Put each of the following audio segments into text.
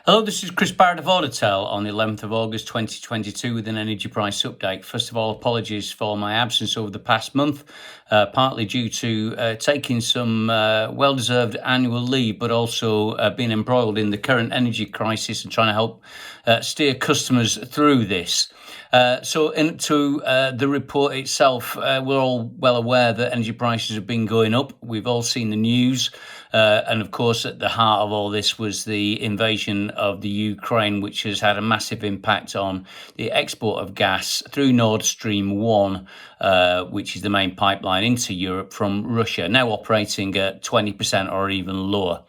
Hello, this is Chris Barrett of Auditel on the 11th of August 2022 with an energy price update. First of all, apologies for my absence over the past month, partly due to taking some well-deserved annual leave, but also being embroiled in the current energy crisis and trying to help steer customers through this. So into the report itself, we're all well aware that energy prices have been going up. We've all seen the news. And of course, at the heart of all this was the invasion of the Ukraine, which has had a massive impact on the export of gas through Nord Stream 1, which is the main pipeline into Europe from Russia, now operating at 20% or even lower.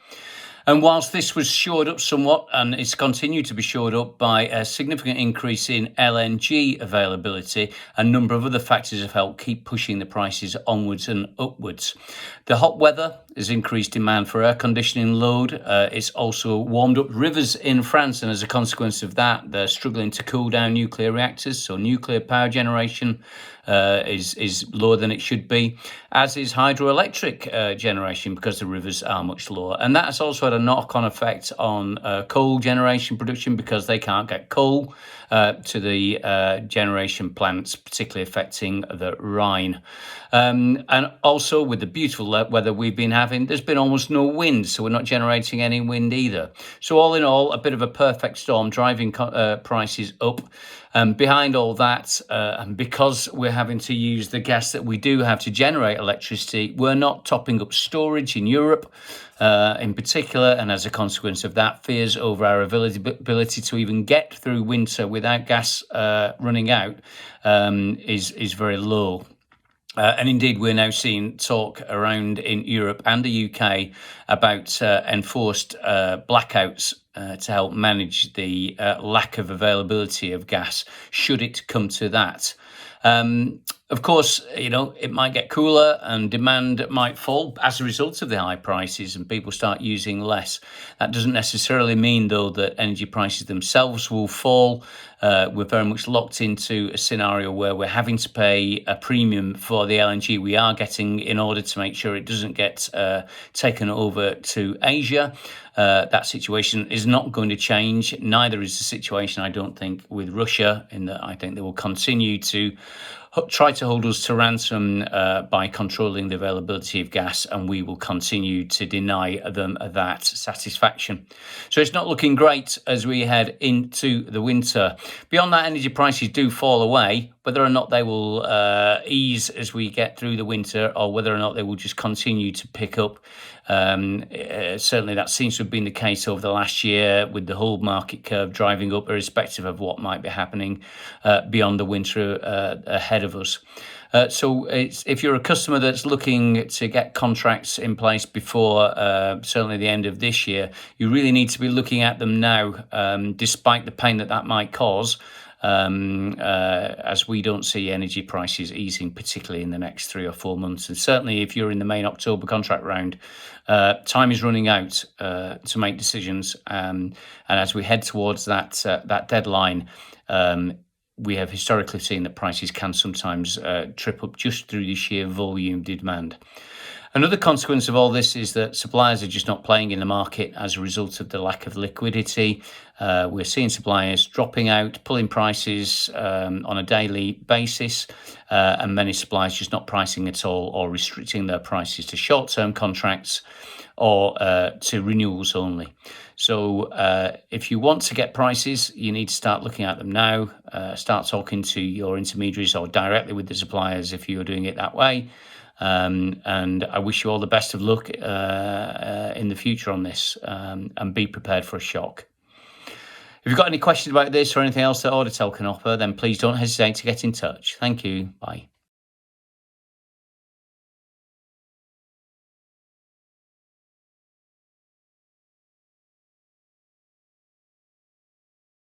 And whilst this was shored up somewhat, and it's continued to be shored up by a significant increase in LNG availability, a number of other factors have helped keep pushing the prices onwards and upwards. The hot weather has increased demand for air conditioning load. It's also warmed up rivers in France, and as a consequence of that, they're struggling to cool down nuclear reactors. So nuclear power generation is lower than it should be, as is hydroelectric generation, because the rivers are much lower. And that has also had a knock-on effect on coal generation production, because they can't get coal to the generation plants, particularly affecting the Rhine. And also with the beautiful weather we've been having, there's been almost no wind, so we're not generating any wind either. So all in all, a bit of a perfect storm driving prices up. Behind all that, and because we're having to use the gas that we do have to generate electricity, we're not topping up storage in Europe in particular, and as a consequence of that, fears over our ability to even get through winter without gas running out is very low. And indeed, we're now seeing talk around in Europe and the UK about enforced blackouts to help manage the lack of availability of gas, should it come to that. Of course, it might get cooler and demand might fall as a result of the high prices and people start using less. That doesn't necessarily mean, though, that energy prices themselves will fall. We're very much locked into a scenario where we're having to pay a premium for the LNG we are getting in order to make sure it doesn't get taken over to Asia. That situation is not going to change. Neither is the situation, I don't think, with Russia, in that I think they will continue to try to hold us to ransom by controlling the availability of gas, and we will continue to deny them that satisfaction. So it's not looking great as we head into the winter. Beyond that, energy prices do fall away. Whether or not they will ease as we get through the winter, or whether or not they will just continue to pick up, certainly that seems to have been the case over the last year, with the whole market curve driving up, irrespective of what might be happening beyond the winter ahead of us. So if you're a customer that's looking to get contracts in place before certainly the end of this year, you really need to be looking at them now, despite the pain that might cause. As we don't see energy prices easing, particularly in the next 3 or 4 months. And certainly if you're in the main October contract round, time is running out to make decisions. And as we head towards that deadline, we have historically seen that prices can sometimes trip up just through the sheer volume demand. Another consequence of all this is that suppliers are just not playing in the market as a result of the lack of liquidity. We're seeing suppliers dropping out, pulling prices on a daily basis, and many suppliers just not pricing at all, or restricting their prices to short-term contracts or to renewals only. So if you want to get prices, you need to start looking at them now, start talking to your intermediaries or directly with the suppliers if you're doing it that way. And I wish you all the best of luck in the future on this, and be prepared for a shock. If you've got any questions about this or anything else that Auditel can offer, then please don't hesitate to get in touch. Thank you. Bye.